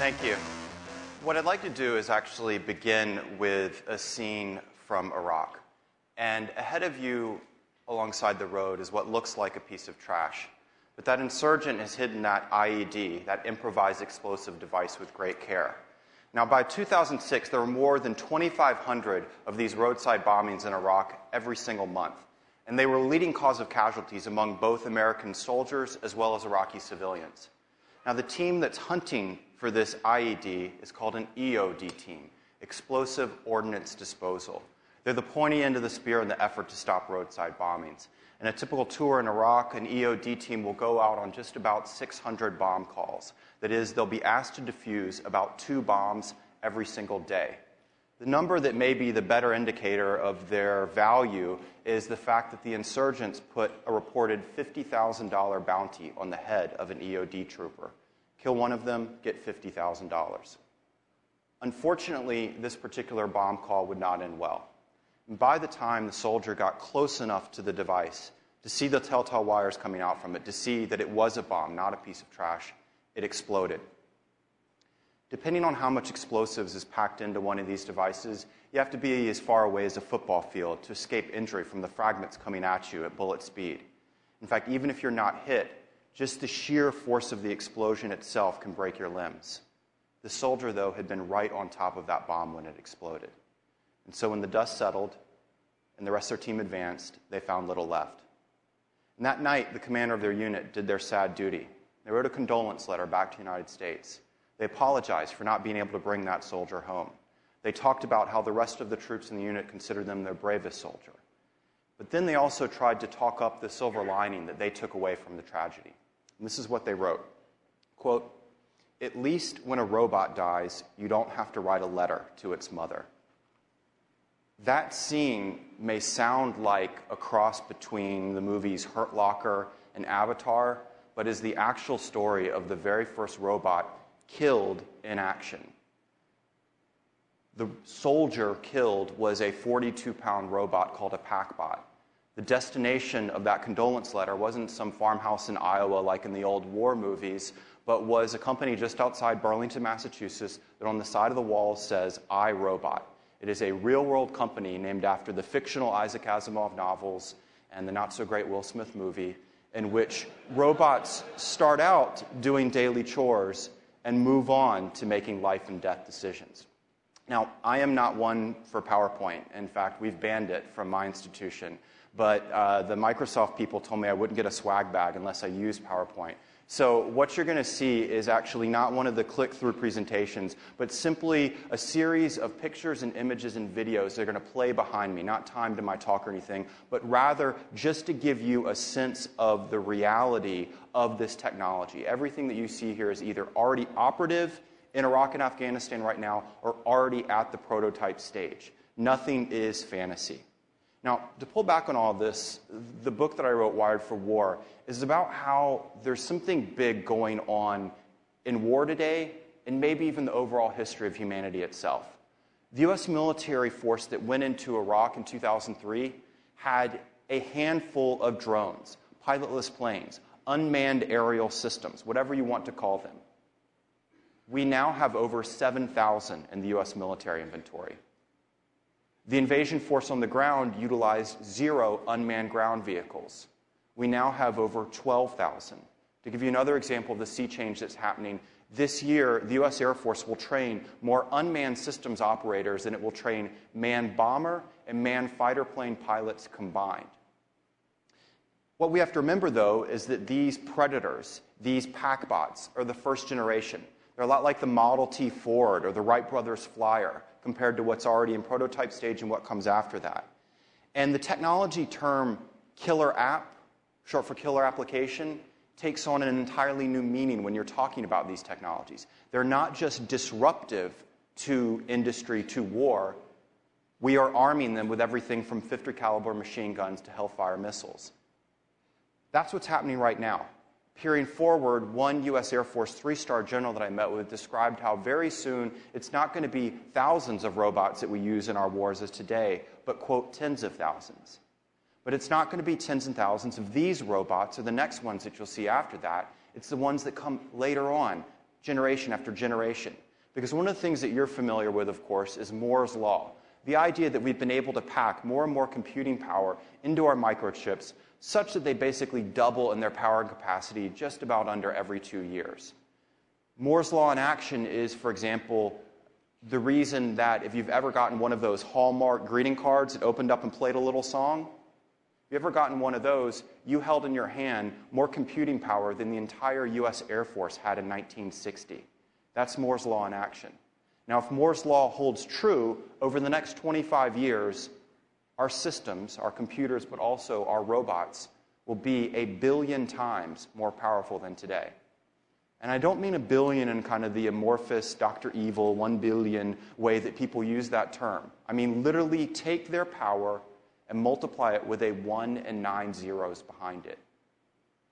Thank you. What I'd like to do is actually begin with a scene from Iraq. And ahead of you, alongside the road, is what looks like a piece of trash. But that insurgent has hidden that IED, that improvised explosive device, with great care. Now, by 2006, there were more than 2,500 of these roadside bombings in Iraq every single month. And they were a leading cause of casualties among both American soldiers as well as Iraqi civilians. Now, the team that's hunting for this IED is called an EOD team, Explosive Ordnance Disposal. They're the pointy end of the spear in the effort to stop roadside bombings. In a typical tour in Iraq, an EOD team will go out on just about 600 bomb calls. That is, they'll be asked to defuse about 2 bombs every single day. The number that may be the better indicator of their value is the fact that the insurgents put a reported $50,000 bounty on the head of an EOD trooper. Kill one of them, get $50,000. Unfortunately, this particular bomb call would not end well. And by the time the soldier got close enough to the device to see the telltale wires coming out from it, to see that it was a bomb, not a piece of trash, it exploded. Depending on how much explosives is packed into one of these devices, you have to be as far away as a football field to escape injury from the fragments coming at you at bullet speed. In fact, even if you're not hit, just the sheer force of the explosion itself can break your limbs. The soldier, though, had been right on top of that bomb when it exploded. And so when the dust settled and the rest of their team advanced, they found little left. And that night, the commander of their unit did their sad duty. They wrote a condolence letter back to the United States. They apologized for not being able to bring that soldier home. They talked about how the rest of the troops in the unit considered them their bravest soldier. But then they also tried to talk up the silver lining that they took away from the tragedy. And this is what they wrote. Quote, "At least when a robot dies, you don't have to write a letter to its mother." That scene may sound like a cross between the movies Hurt Locker and Avatar, but is the actual story of the very first robot killed in action. The soldier killed was a 42-pound robot called a PackBot. The destination of that condolence letter wasn't some farmhouse in Iowa like in the old war movies, but was a company just outside Burlington, Massachusetts, that on the side of the wall says, "I, Robot." It is a real-world company named after the fictional Isaac Asimov novels and the not-so-great Will Smith movie, in which robots start out doing daily chores and move on to making life and death decisions. Now, I am not one for PowerPoint. In fact, we've banned it from my institution. But the Microsoft people told me I wouldn't get a swag bag unless I used PowerPoint. So what you're going to see is actually not one of the click-through presentations, but simply a series of pictures and images and videos that are going to play behind me, not timed to my talk or anything, but rather just to give you a sense of the reality of this technology. Everything that you see here is either already operative in Iraq and Afghanistan right now or already at the prototype stage. Nothing is fantasy. Now, to pull back on all of this, the book that I wrote, Wired for War, is about how there's something big going on in war today and maybe even the overall history of humanity itself. The U.S. military force that went into Iraq in 2003 had a handful of drones, pilotless planes, unmanned aerial systems, whatever you want to call them. We now have over 7,000 in the U.S. military inventory. The invasion force on the ground utilized 0 unmanned ground vehicles. We now have over 12,000. To give you another example of the sea change that's happening, this year the U.S. Air Force will train more unmanned systems operators than it will train manned bomber and manned fighter plane pilots combined. What we have to remember, though, is that these predators, these PackBots, are the first generation. They're a lot like the Model T Ford or the Wright Brothers Flyer, compared to what's already in prototype stage and what comes after that. And the technology term killer app, short for killer application, takes on an entirely new meaning when you're talking about these technologies. They're not just disruptive to industry, to war. We are arming them with everything from 50 caliber machine guns to Hellfire missiles. That's what's happening right now. Peering forward, one U.S. Air Force 3-star general that I met with described how very soon it's not going to be thousands of robots that we use in our wars as today, but, quote, tens of thousands. But it's not going to be tens and thousands of these robots or the next ones that you'll see after that. It's the ones that come later on, generation after generation. Because one of the things that you're familiar with, of course, is Moore's Law. The idea that we've been able to pack more and more computing power into our microchips such that they basically double in their power and capacity just about under every 2 years. Moore's Law in action is, for example, the reason that if you've ever gotten one of those Hallmark greeting cards that opened up and played a little song, if you've ever gotten one of those, you held in your hand more computing power than the entire US Air Force had in 1960. That's Moore's Law in action. Now, if Moore's Law holds true, over the next 25 years, our systems, our computers, but also our robots, will be 1 billion times more powerful than today. And I don't mean 1 billion in kind of the amorphous Dr. Evil 1 billion way that people use that term. I mean literally take their power and multiply it with a 1 and 9 zeros behind it.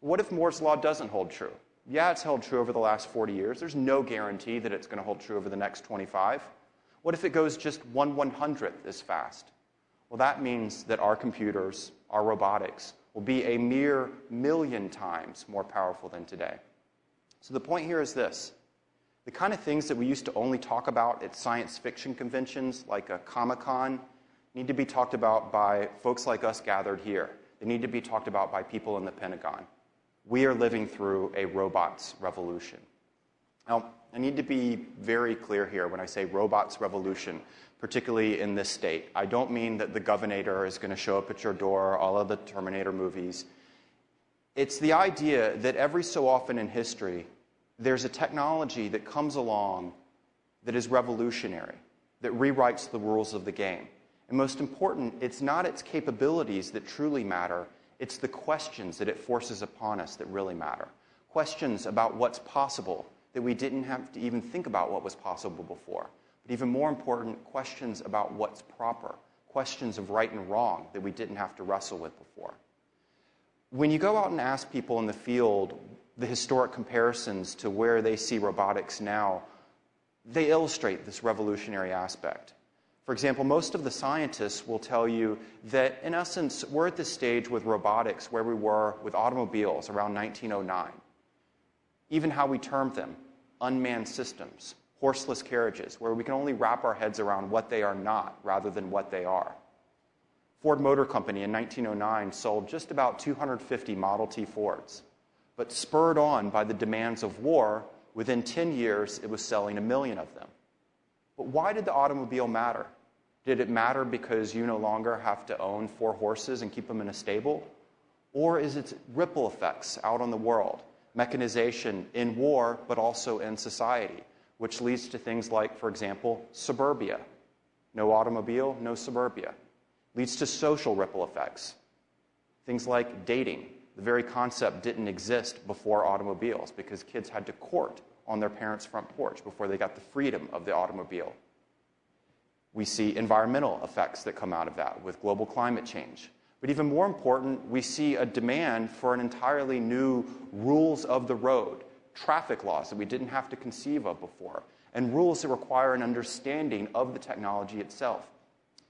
What if Moore's Law doesn't hold true? Yeah, it's held true over the last 40 years. There's no guarantee that it's going to hold true over the next 25. What if it goes just 1/100th as fast? Well, that means that our computers, our robotics, will be a mere 1,000,000 times more powerful than today. So the point here is this. The kind of things that we used to only talk about at science fiction conventions, like a Comic-Con, need to be talked about by folks like us gathered here. They need to be talked about by people in the Pentagon. We are living through a robots revolution. Now, I need to be very clear here when I say robots revolution, particularly in this state. I don't mean that the Governator is going to show up at your door, all of the Terminator movies. It's the idea that every so often in history, there's a technology that comes along that is revolutionary, that rewrites the rules of the game. And most important, it's not its capabilities that truly matter, it's the questions that it forces upon us that really matter. Questions about what's possible that we didn't have to even think about what was possible before. But even more important, questions about what's proper. Questions of right and wrong that we didn't have to wrestle with before. When you go out and ask people in the field the historic comparisons to where they see robotics now, they illustrate this revolutionary aspect. For example, most of the scientists will tell you that, in essence, we're at this stage with robotics where we were with automobiles around 1909. Even how we termed them, unmanned systems, horseless carriages, where we can only wrap our heads around what they are not rather than what they are. Ford Motor Company in 1909 sold just about 250 Model T Fords, but spurred on by the demands of war, within 10 years it was selling 1 million of them. But why did the automobile matter? Did it matter because you no longer have to own 4 horses and keep them in a stable? Or is it ripple effects out on the world? Mechanization in war, but also in society, which leads to things like, for example, suburbia. No automobile, no suburbia. Leads to social ripple effects. Things like dating. The very concept didn't exist before automobiles because kids had to court on their parents' front porch before they got the freedom of the automobile. We see environmental effects that come out of that with global climate change. But even more important, we see a demand for an entirely new rules of the road, traffic laws that we didn't have to conceive of before, and rules that require an understanding of the technology itself.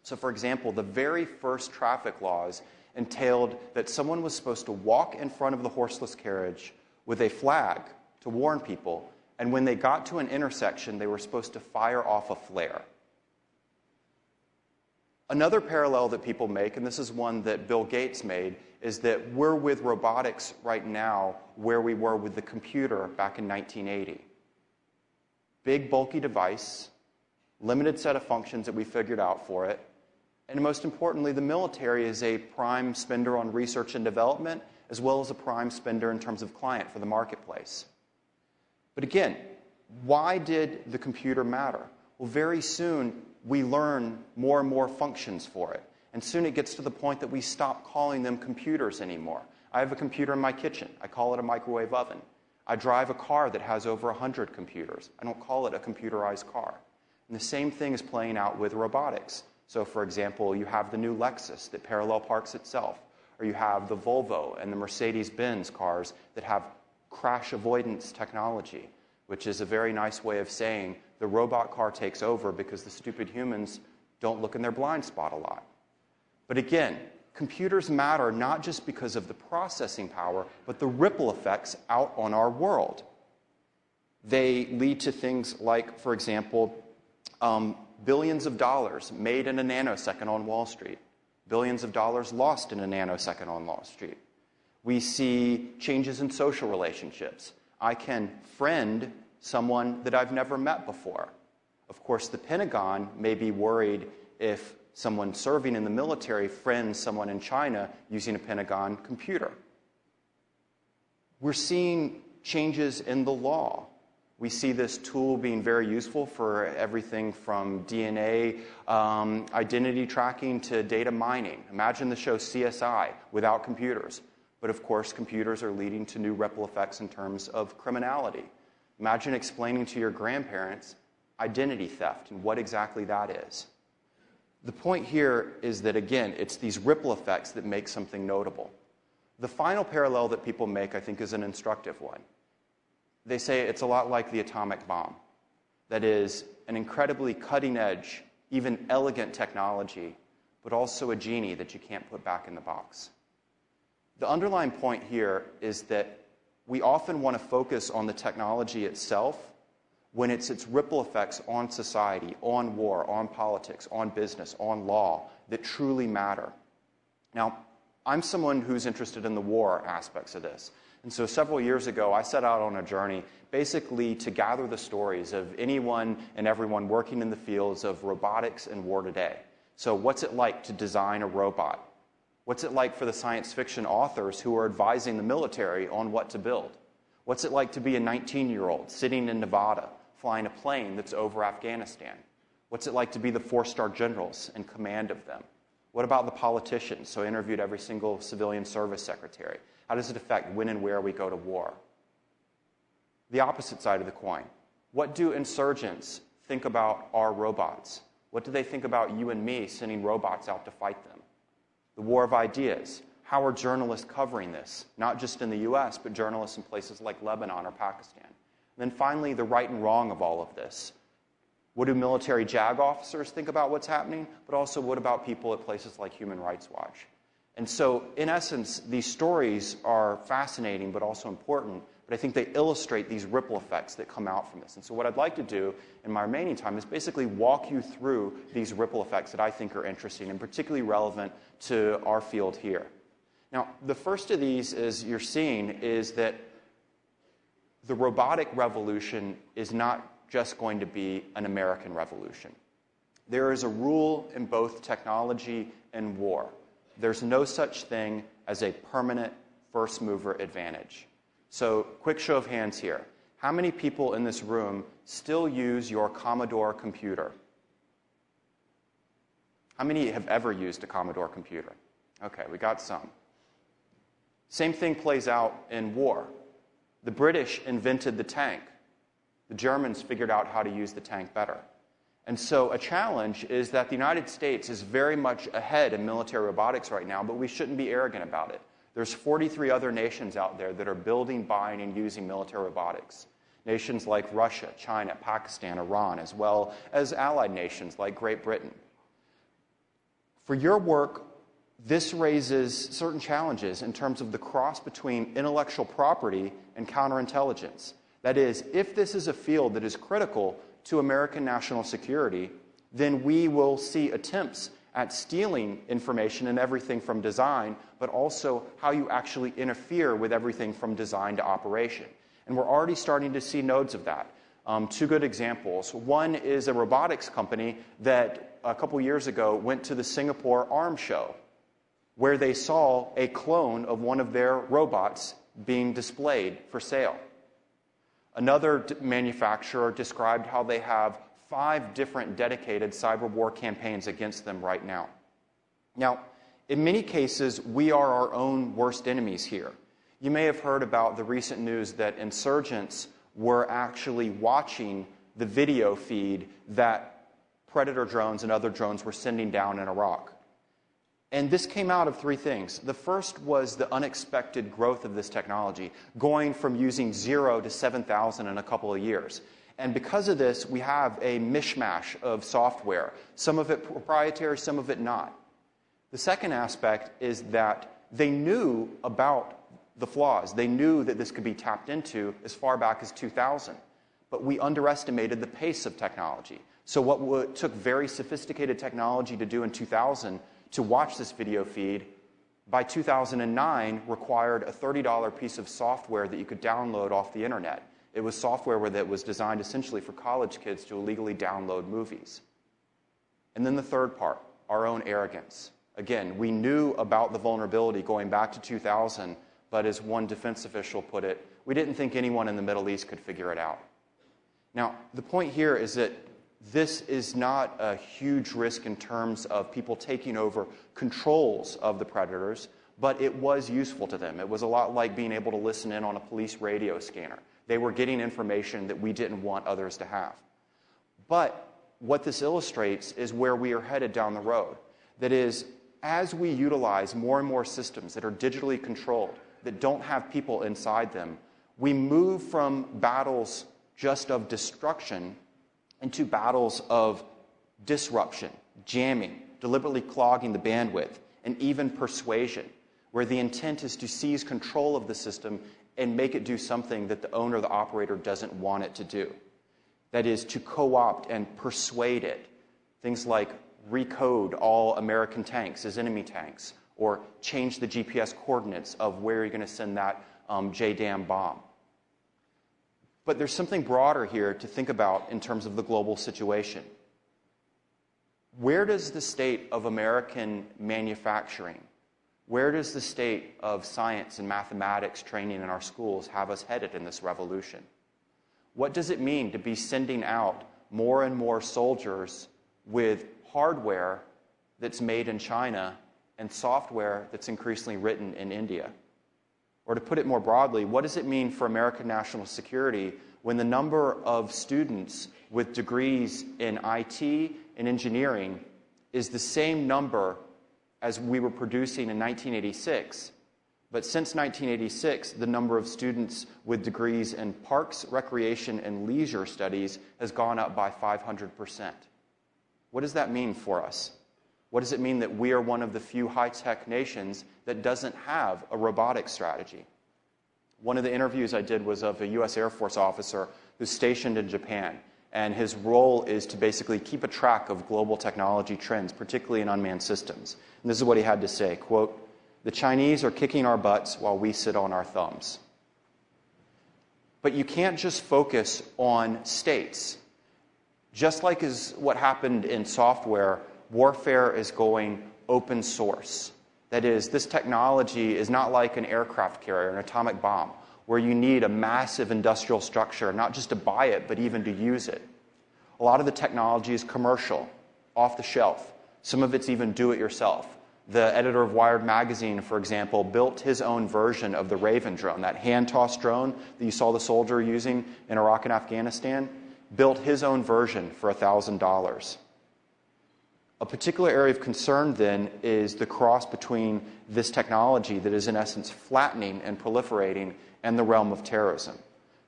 So, for example, the very first traffic laws entailed that someone was supposed to walk in front of the horseless carriage with a flag to warn people, and when they got to an intersection, they were supposed to fire off a flare. Another parallel that people make, and this is one that Bill Gates made, is that we're with robotics right now where we were with the computer back in 1980. Big, bulky device, limited set of functions that we figured out for it, and most importantly, the military is a prime spender on research and development, as well as a prime spender in terms of client for the marketplace. But again, why did the computer matter? Well, very soon, we learn more and more functions for it. And soon it gets to the point that we stop calling them computers anymore. I have a computer in my kitchen. I call it a microwave oven. I drive a car that has over 100 computers. I don't call it a computerized car. And the same thing is playing out with robotics. So, for example, you have the new Lexus that parallel parks itself. Or you have the Volvo and the Mercedes-Benz cars that have crash avoidance technology, which is a very nice way of saying the robot car takes over because the stupid humans don't look in their blind spot a lot. But again, computers matter not just because of the processing power, but the ripple effects out on our world. They lead to things like, for example, billions of dollars made in a nanosecond on Wall Street, billions of dollars lost in a nanosecond on Wall Street. We see changes in social relationships. I can friend someone that I've never met before. Of course, the Pentagon may be worried if someone serving in the military friends someone in China using a Pentagon computer. We're seeing changes in the law. We see this tool being very useful for everything from DNA identity tracking to data mining. Imagine the show CSI without computers. But of course, computers are leading to new ripple effects in terms of criminality. Imagine explaining to your grandparents identity theft and what exactly that is. The point here is that, again, it's these ripple effects that make something notable. The final parallel that people make, I think, is an instructive one. They say it's a lot like the atomic bomb. That is, an incredibly cutting-edge, even elegant technology, but also a genie that you can't put back in the box. The underlying point here is that we often want to focus on the technology itself when it's its ripple effects on society, on war, on politics, on business, on law that truly matter. Now, I'm someone who's interested in the war aspects of this. And so several years ago, I set out on a journey basically to gather the stories of anyone and everyone working in the fields of robotics and war today. So what's it like to design a robot? What's it like for the science fiction authors who are advising the military on what to build? What's it like to be a 19-year-old sitting in Nevada, flying a plane that's over Afghanistan? What's it like to be the 4-star generals in command of them? What about the politicians? So I interviewed every single civilian service secretary. How does it affect when and where we go to war? The opposite side of the coin. What do insurgents think about our robots? What do they think about you and me sending robots out to fight them? The war of ideas. How are journalists covering this? Not just in the US, but journalists in places like Lebanon or Pakistan. And then finally, the right and wrong of all of this. What do military JAG officers think about what's happening? But also, what about people at places like Human Rights Watch? And so, in essence, these stories are fascinating but also important, but I think they illustrate these ripple effects that come out from this. And so what I'd like to do in my remaining time is basically walk you through these ripple effects that I think are interesting and particularly relevant to our field here. Now, the first of these, as you're seeing, is that the robotic revolution is not just going to be an American revolution. There is a rule in both technology and war. There's no such thing as a permanent first mover advantage. So, quick show of hands here. How many people in this room still use your Commodore computer? How many have ever used a Commodore computer? Okay, we got some. Same thing plays out in war. The British invented the tank. The Germans figured out how to use the tank better. And so a challenge is that the United States is very much ahead in military robotics right now, but we shouldn't be arrogant about it. There's 43 other nations out there that are building, buying, and using military robotics. Nations like Russia, China, Pakistan, Iran, as well as allied nations like Great Britain. For your work, this raises certain challenges in terms of the cross between intellectual property and counterintelligence. That is, if this is a field that is critical to American national security, then we will see attempts at stealing information and everything from design, but also how you actually interfere with everything from design to operation. And we're already starting to see nodes of that. Two good examples. One is a robotics company that a couple years ago went to the Singapore Arms Show, where they saw a clone of one of their robots being displayed for sale. Another manufacturer described how they have 5 different dedicated cyber war campaigns against them right now. Now, in many cases, we are our own worst enemies here. You may have heard about the recent news that insurgents were actually watching the video feed that Predator drones and other drones were sending down in Iraq. And this came out of 3 things. The first was the unexpected growth of this technology, going from using 0 to 7,000 in a couple of years. And because of this, we have a mishmash of software, some of it proprietary, some of it not. The second aspect is that they knew about the flaws. They knew that this could be tapped into as far back as 2000. but we underestimated the pace of technology. So what took very sophisticated technology to do in 2000 to watch this video feed, by 2009 required a $30 piece of software that you could download off the internet. It was software that was designed essentially for college kids to illegally download movies. And then the third part, our own arrogance. Again, we knew about the vulnerability going back to 2000, but as one defense official put it, we didn't think anyone in the Middle East could figure it out. Now, the point here is that this is not a huge risk in terms of people taking over controls of the predators, but it was useful to them. It was a lot like being able to listen in on a police radio scanner. They were getting information that we didn't want others to have. But what this illustrates is where we are headed down the road. That is, as we utilize more and more systems that are digitally controlled, that don't have people inside them, we move from battles just of destruction into battles of disruption, jamming, deliberately clogging the bandwidth, and even persuasion, where the intent is to seize control of the system and make it do something that the owner or the operator doesn't want it to do. That is, to co-opt and persuade it. Things like recode all American tanks as enemy tanks, or change the GPS coordinates of where you're going to send that JDAM bomb. But there's something broader here to think about in terms of the global situation. Where does the state of American manufacturing, where does the state of science and mathematics training in our schools have us headed in this revolution? What does it mean to be sending out more and more soldiers with hardware that's made in China and software that's increasingly written in India? Or to put it more broadly, what does it mean for American national security when the number of students with degrees in IT and engineering is the same number as we were producing in 1986, but since 1986, the number of students with degrees in parks, recreation, and leisure studies has gone up by 500%. What does that mean for us? What does it mean that we are one of the few high-tech nations that doesn't have a robotics strategy? One of the interviews I did was of a U.S. Air Force officer who's stationed in Japan, and his role is to basically keep a track of global technology trends, particularly in unmanned systems. And this is what he had to say, quote, "The Chinese are kicking our butts while we sit on our thumbs." But you can't just focus on states. Just like is what happened in software, warfare is going open source. That is, this technology is not like an aircraft carrier, an atomic bomb, where you need a massive industrial structure, not just to buy it, but even to use it. A lot of the technology is commercial, off the shelf. Some of it's even do-it-yourself. The editor of Wired magazine, for example, built his own version of the Raven drone, that hand-tossed drone that you saw the soldier using in Iraq and Afghanistan, built his own version for $1,000. A particular area of concern, then, is the cross between this technology that is, in essence, flattening and proliferating and the realm of terrorism.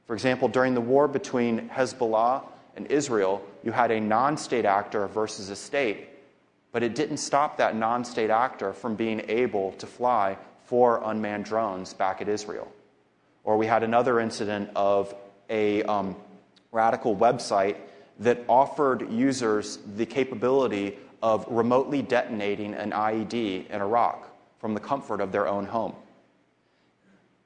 For example, during the war between Hezbollah and Israel, you had a non-state actor versus a state, but it didn't stop that non-state actor from being able to fly 4 unmanned drones back at Israel. Or we had another incident of a radical website that offered users the capability of remotely detonating an IED in Iraq from the comfort of their own home.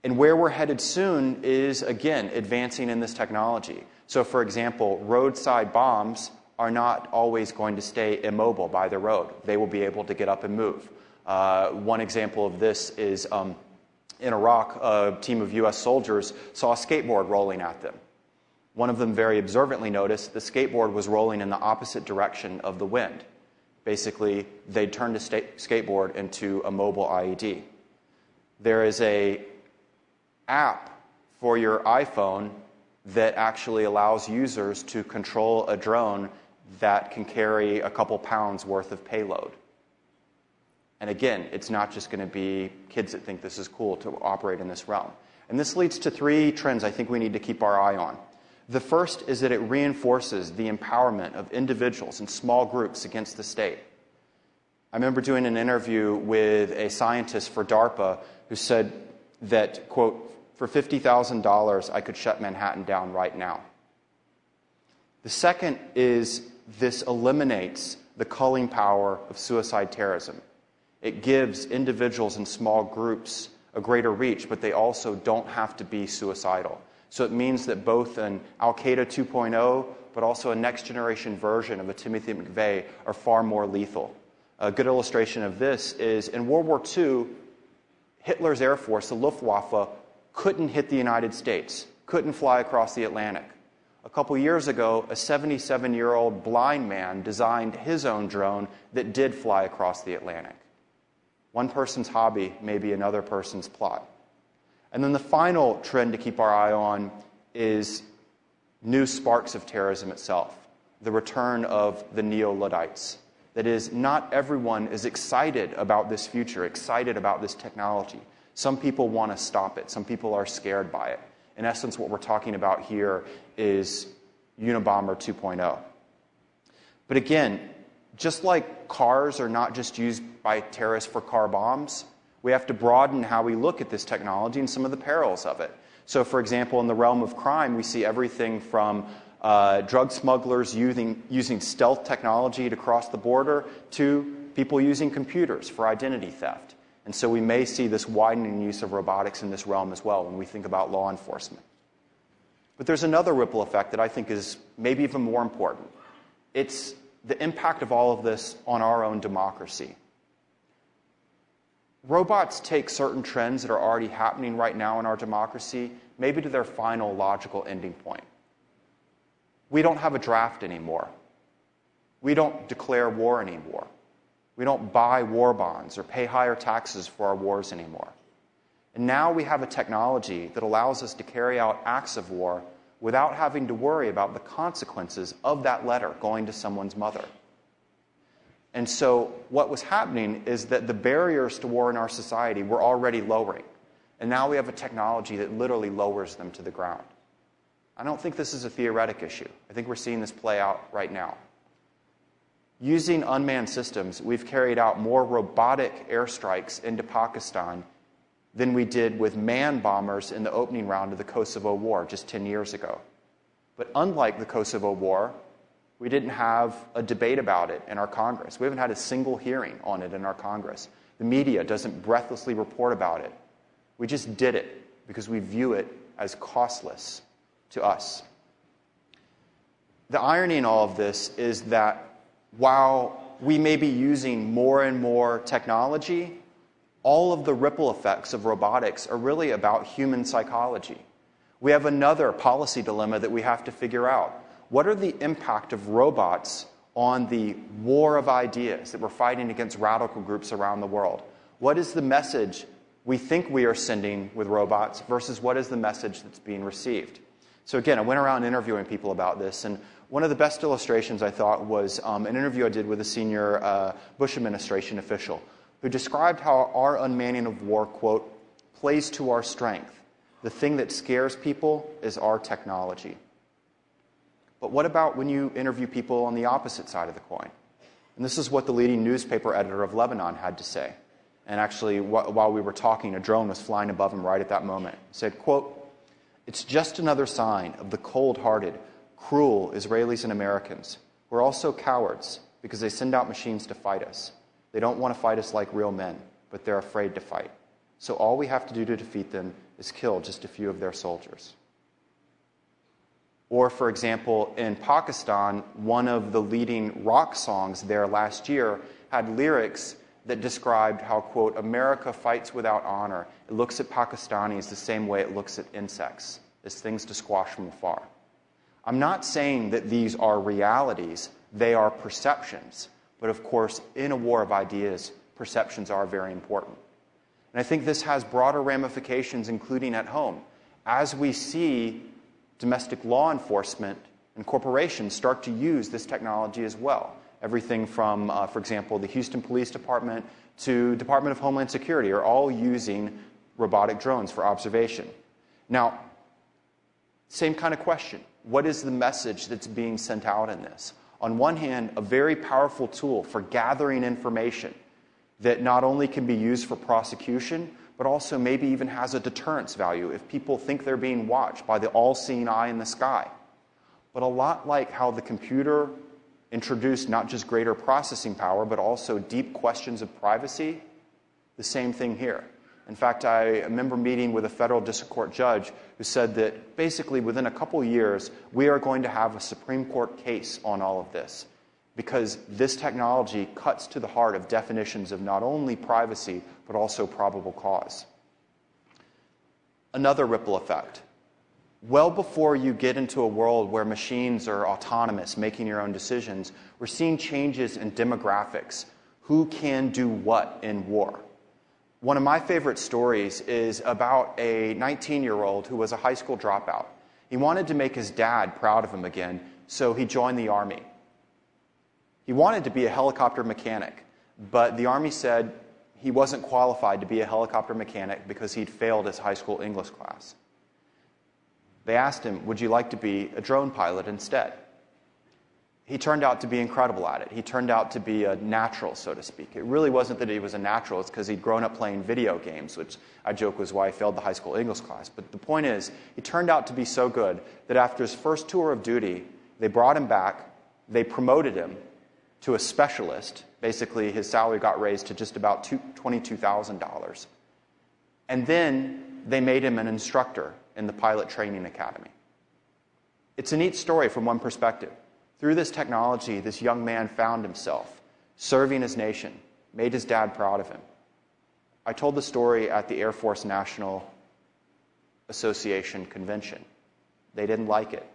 And where we're headed soon is, again, advancing in this technology. So, for example, roadside bombs are not always going to stay immobile by the road. They will be able to get up and move. One example of this is in Iraq, a team of U.S. soldiers saw a skateboard rolling at them. One of them very observantly noticed the skateboard was rolling in the opposite direction of the wind. Basically, they'd turned a skateboard into a mobile IED. There is an app for your iPhone that actually allows users to control a drone that can carry a couple pounds worth of payload. And again, it's not just going to be kids that think this is cool to operate in this realm. And this leads to 3 trends I think we need to keep our eye on. The first is that it reinforces the empowerment of individuals and small groups against the state. I remember doing an interview with a scientist for DARPA who said that, quote, "For $50,000, I could shut Manhattan down right now." The second is this eliminates the culling power of suicide terrorism. It gives individuals in small groups a greater reach, but they also don't have to be suicidal. So it means that both an Al-Qaeda 2.0, but also a next-generation version of a Timothy McVeigh are far more lethal. A good illustration of this is in World War II, Hitler's Air Force, the Luftwaffe, couldn't hit the United States, couldn't fly across the Atlantic. A couple years ago, a 77-year-old blind man designed his own drone that did fly across the Atlantic. One person's hobby may be another person's plot. And then the final trend to keep our eye on is new sparks of terrorism itself, the return of the neo-Luddites. That is, not everyone is excited about this future, excited about this technology. Some people want to stop it. Some people are scared by it. In essence, what we're talking about here is Unabomber 2.0. But again, just like cars are not just used by terrorists for car bombs, we have to broaden how we look at this technology and some of the perils of it. So, for example, in the realm of crime, we see everything from drug smugglers using stealth technology to cross the border to people using computers for identity theft. And so we may see this widening use of robotics in this realm as well when we think about law enforcement. But there's another ripple effect that I think is maybe even more important. It's the impact of all of this on our own democracy. Robots take certain trends that are already happening right now in our democracy, maybe to their final logical ending point. We don't have a draft anymore. We don't declare war anymore. We don't buy war bonds or pay higher taxes for our wars anymore. And now we have a technology that allows us to carry out acts of war without having to worry about the consequences of that letter going to someone's mother. And so what was happening is that the barriers to war in our society were already lowering. And now we have a technology that literally lowers them to the ground. I don't think this is a theoretic issue. I think we're seeing this play out right now. Using unmanned systems, we've carried out more robotic airstrikes into Pakistan than we did with manned bombers in the opening round of the Kosovo War just 10 years ago. But unlike the Kosovo War, we didn't have a debate about it in our Congress. We haven't had a single hearing on it in our Congress. The media doesn't breathlessly report about it. We just did it because we view it as costless to us. The irony in all of this is that while we may be using more and more technology, all of the ripple effects of robotics are really about human psychology. We have another policy dilemma that we have to figure out. What are the impact of robots on the war of ideas that we're fighting against radical groups around the world? What is the message we think we are sending with robots versus what is the message that's being received? So again, I went around interviewing people about this, and one of the best illustrations I thought was an interview I did with a senior Bush administration official who described how our unmanning of war, quote, plays to our strength. The thing that scares people is our technology. But what about when you interview people on the opposite side of the coin? And this is what the leading newspaper editor of Lebanon had to say. And actually, while we were talking, a drone was flying above him right at that moment. He said, quote, "It's just another sign of the cold-hearted, cruel Israelis and Americans who are also cowards because they send out machines to fight us. They don't want to fight us like real men, but they're afraid to fight. So all we have to do to defeat them is kill just a few of their soldiers." Or, for example, in Pakistan, one of the leading rock songs there last year had lyrics that described how, quote, "America fights without honor. It looks at Pakistanis the same way it looks at insects, as things to squash from afar." I'm not saying that these are realities, they are perceptions. But of course, in a war of ideas, perceptions are very important. And I think this has broader ramifications, including at home. As we see domestic law enforcement and corporations start to use this technology as well. Everything from, for example, the Houston Police Department to Department of Homeland Security are all using robotic drones for observation. Now, same kind of question. What is the message that's being sent out in this? On one hand, a very powerful tool for gathering information that not only can be used for prosecution, but also maybe even has a deterrence value if people think they're being watched by the all-seeing eye in the sky. But a lot like how the computer introduced not just greater processing power, but also deep questions of privacy, the same thing here. In fact, I remember meeting with a federal district court judge who said that basically within a couple years, we are going to have a Supreme Court case on all of this, because this technology cuts to the heart of definitions of not only privacy, but also probable cause. Another ripple effect. Well before you get into a world where machines are autonomous, making your own decisions, we're seeing changes in demographics. Who can do what in war? One of my favorite stories is about a 19-year-old who was a high school dropout. He wanted to make his dad proud of him again, so he joined the Army. He wanted to be a helicopter mechanic, but the Army said he wasn't qualified to be a helicopter mechanic because he'd failed his high school English class. They asked him, would you like to be a drone pilot instead? He turned out to be incredible at it. He turned out to be a natural, so to speak. It really wasn't that he was a natural, it's because he'd grown up playing video games, which I joke was why he failed the high school English class. But the point is, he turned out to be so good that after his first tour of duty, they brought him back, they promoted him to a specialist. Basically, his salary got raised to just about $22,000. And then they made him an instructor in the pilot training academy. It's a neat story from one perspective. Through this technology, this young man found himself serving his nation, made his dad proud of him. I told the story at the Air Force National Association convention. They didn't like it.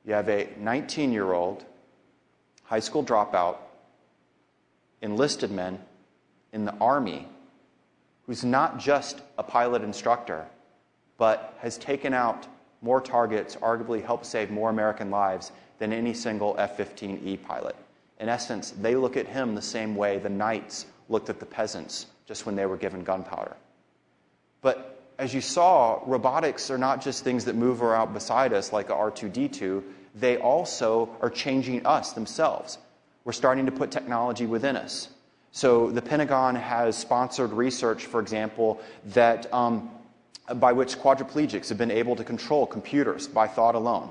You have a 19-year-old high school dropout, enlisted man in the Army, who's not just a pilot instructor, but has taken out more targets, arguably helped save more American lives than any single F-15E pilot. In essence, they look at him the same way the knights looked at the peasants just when they were given gunpowder. But as you saw, robotics are not just things that move around beside us like a R2-D2, they also are changing us themselves. We're starting to put technology within us. So the Pentagon has sponsored research, for example, that by which quadriplegics have been able to control computers by thought alone,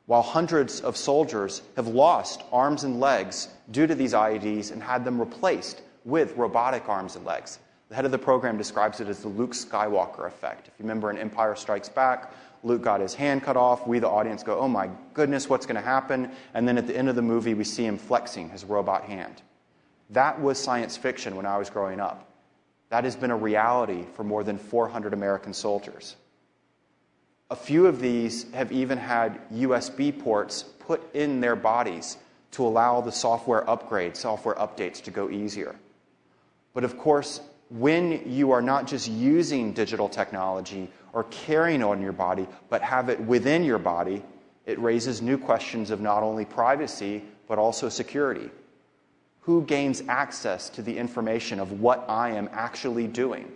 while hundreds of soldiers have lost arms and legs due to these IEDs and had them replaced with robotic arms and legs. The head of the program describes it as the Luke Skywalker effect. If you remember in Empire Strikes Back, Luke got his hand cut off. We, the audience, go, oh my goodness, what's going to happen? And then at the end of the movie, we see him flexing his robot hand. That was science fiction when I was growing up. That has been a reality for more than 400 American soldiers. A few of these have even had USB ports put in their bodies to allow the software upgrades, software updates to go easier. But of course, when you are not just using digital technology or carrying it on your body, but have it within your body, it raises new questions of not only privacy, but also security. Who gains access to the information of what I am actually doing?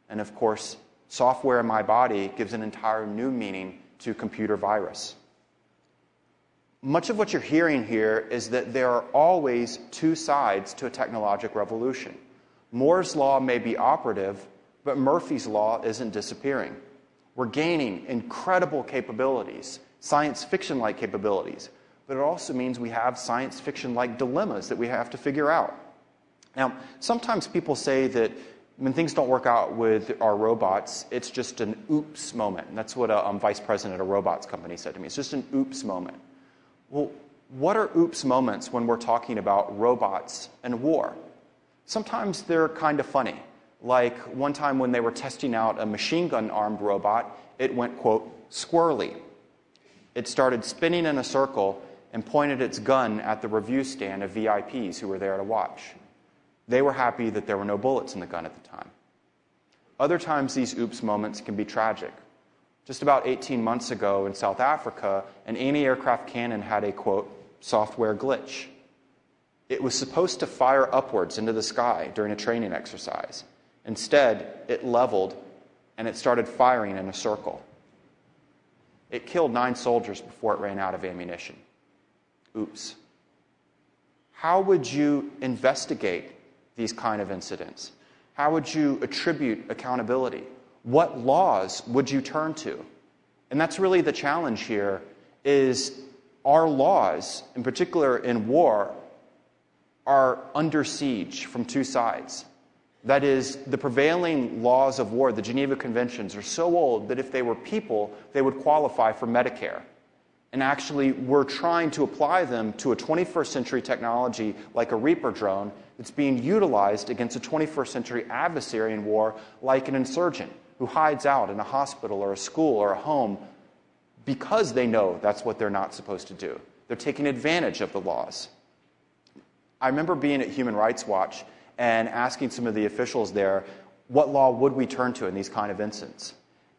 And of course, software in my body gives an entire new meaning to computer virus. Much of what you're hearing here is that there are always two sides to a technological revolution. Moore's law may be operative, but Murphy's law isn't disappearing. We're gaining incredible capabilities, science fiction-like capabilities, but it also means we have science fiction-like dilemmas that we have to figure out. Now, sometimes people say that when things don't work out with our robots, it's just an oops moment. And that's what a vice president at a robots company said to me. It's just an oops moment. Well, what are oops moments when we're talking about robots and war? Sometimes they're kind of funny. Like one time when they were testing out a machine gun-armed robot, it went, quote, squirrely. It started spinning in a circle and pointed its gun at the review stand of VIPs who were there to watch. They were happy that there were no bullets in the gun at the time. Other times these oops moments can be tragic. Just about 18 months ago in South Africa, an anti-aircraft cannon had a, quote, software glitch. It was supposed to fire upwards into the sky during a training exercise. Instead, it leveled and it started firing in a circle. It killed 9 soldiers before it ran out of ammunition. Oops. How would you investigate these kind of incidents? How would you attribute accountability? What laws would you turn to? And that's really the challenge here, is our laws, in particular in war, are under siege from two sides. That is, the prevailing laws of war, the Geneva Conventions, are so old that if they were people, they would qualify for Medicare. And actually, we're trying to apply them to a 21st century technology like a Reaper drone that's being utilized against a 21st century adversary in war like an insurgent who hides out in a hospital or a school or a home because they know that's what they're not supposed to do. They're taking advantage of the laws. I remember being at Human Rights Watch and asking some of the officials there, what law would we turn to in these kind of incidents?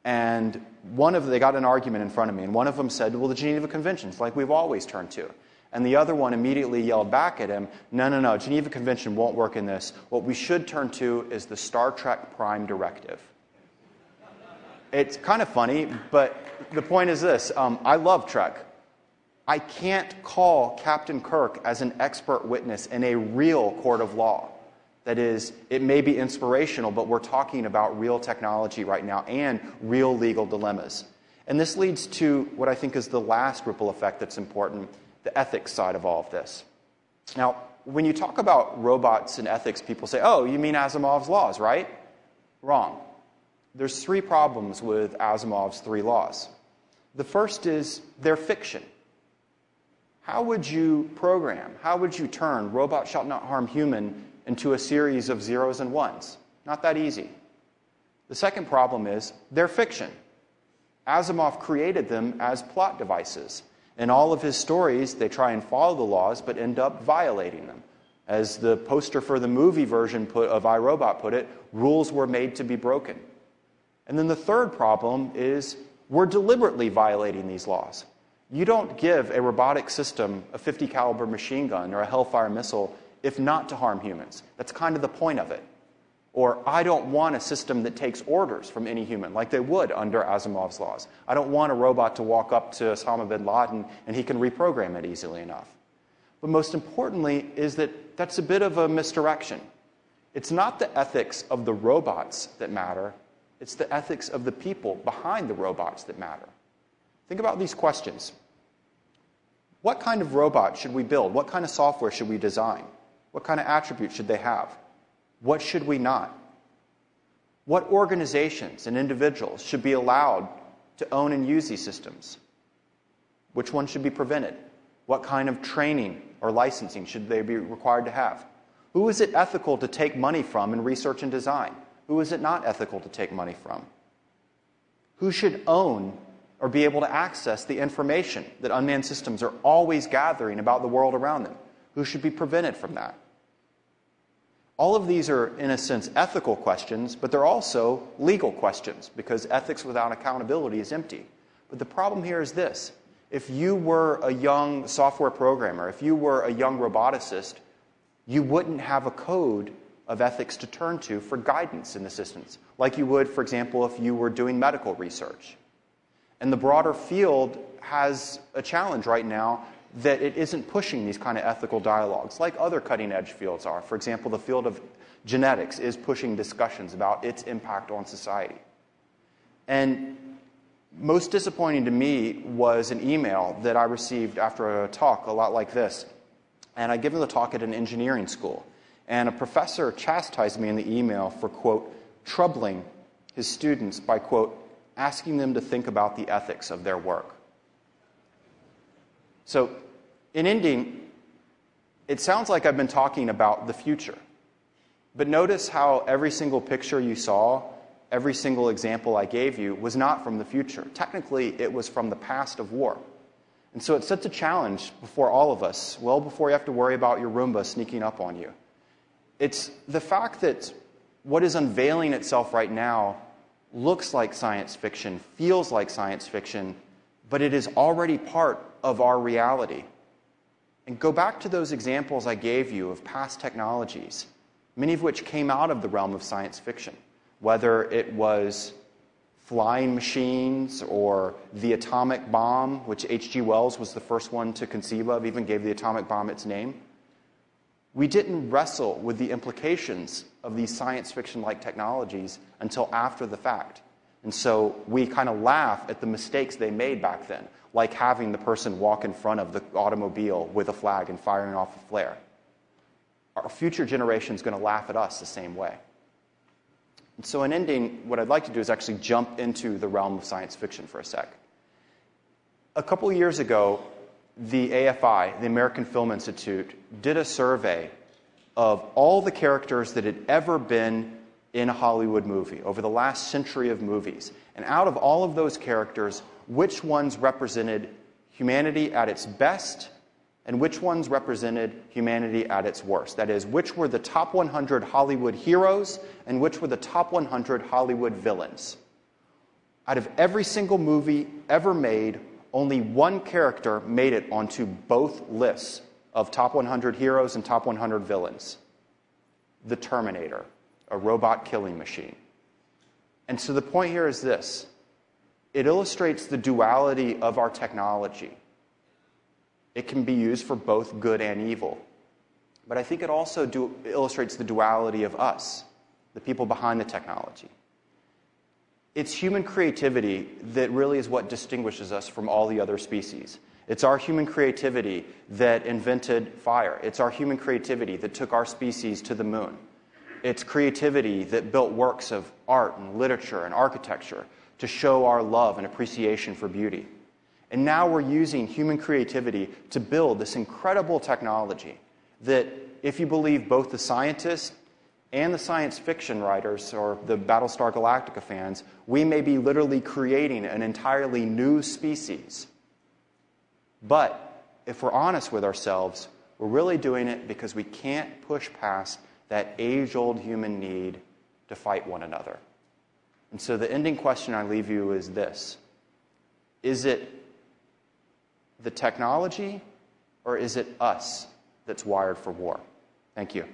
And they got an argument in front of me, and one of them said, well, the Geneva Conventions, like we've always turned to. And the other one immediately yelled back at him, no, Geneva Convention won't work in this. What we should turn to is the Star Trek Prime Directive. It's kind of funny, but the point is this. I love Trek. I can't call Captain Kirk as an expert witness in a real court of law. That is, it may be inspirational, but we're talking about real technology right now and real legal dilemmas. And this leads to what I think is the last ripple effect that's important, the ethics side of all of this. Now, when you talk about robots and ethics, people say, oh, you mean Asimov's laws, right? Wrong. There's three problems with Asimov's three laws. The first is they're fiction. How would you program, how would you turn robot shall not harm human into a series of zeros and ones? Not that easy. The second problem is they're fiction. Asimov created them as plot devices. In all of his stories, they try and follow the laws but end up violating them. As the poster for the movie version of iRobot put it, rules were made to be broken. And then the third problem is we're deliberately violating these laws. You don't give a robotic system a .50 caliber machine gun or a Hellfire missile if not to harm humans. That's kind of the point of it. Or I don't want a system that takes orders from any human, like they would under Asimov's laws. I don't want a robot to walk up to Osama bin Laden and he can reprogram it easily enough. But most importantly is that that's a bit of a misdirection. It's not the ethics of the robots that matter. It's the ethics of the people behind the robots that matter. Think about these questions. What kind of robot should we build? What kind of software should we design? What kind of attributes should they have? What should we not? What organizations and individuals should be allowed to own and use these systems? Which ones should be prevented? What kind of training or licensing should they be required to have? Who is it ethical to take money from in research and design? Who is it not ethical to take money from? Who should own or be able to access the information that unmanned systems are always gathering about the world around them? Who should be prevented from that? All of these are, in a sense, ethical questions, but they're also legal questions, because ethics without accountability is empty. But the problem here is this. If you were a young software programmer, if you were a young roboticist, you wouldn't have a code of ethics to turn to for guidance and assistance, like you would, for example, if you were doing medical research. And the broader field has a challenge right now that it isn't pushing these kind of ethical dialogues like other cutting-edge fields are. For example, the field of genetics is pushing discussions about its impact on society. And most disappointing to me was an email that I received after a talk a lot like this. And I'd given the talk at an engineering school. And a professor chastised me in the email for, quote, troubling his students by, quote, asking them to think about the ethics of their work. So, in ending, it sounds like I've been talking about the future. But notice how every single picture you saw, every single example I gave you, was not from the future. Technically, it was from the past of war. And so it sets a challenge before all of us, well before you have to worry about your Roomba sneaking up on you. It's the fact that what is unveiling itself right now looks like science fiction, feels like science fiction, but it is already part of our reality. And go back to those examples I gave you of past technologies, many of which came out of the realm of science fiction, whether it was flying machines or the atomic bomb, which H.G. Wells was the first one to conceive of, even gave the atomic bomb its name. We didn't wrestle with the implications of these science fiction-like technologies until after the fact. And so we kind of laugh at the mistakes they made back then, like having the person walk in front of the automobile with a flag and firing off a flare. Our future generation is going to laugh at us the same way. And so in ending, what I'd like to do is actually jump into the realm of science fiction for a sec. A couple of years ago, the AFI, the American Film Institute, did a survey of all the characters that had ever been in a Hollywood movie over the last century of movies. And out of all of those characters, which ones represented humanity at its best and which ones represented humanity at its worst? That is, which were the top 100 Hollywood heroes and which were the top 100 Hollywood villains? Out of every single movie ever made, only one character made it onto both lists of top 100 heroes and top 100 villains. The Terminator, a robot killing machine. And so the point here is this. It illustrates the duality of our technology. It can be used for both good and evil. But I think it also illustrates the duality of us, the people behind the technology. It's human creativity that really is what distinguishes us from all the other species. It's our human creativity that invented fire. It's our human creativity that took our species to the moon. It's creativity that built works of art and literature and architecture to show our love and appreciation for beauty. And now we're using human creativity to build this incredible technology that, if you believe both the scientists and the science fiction writers or the Battlestar Galactica fans, we may be literally creating an entirely new species. But if we're honest with ourselves, we're really doing it because we can't push past that age-old human need to fight one another. And so the ending question I leave you is this. Is it the technology or is it us that's wired for war? Thank you.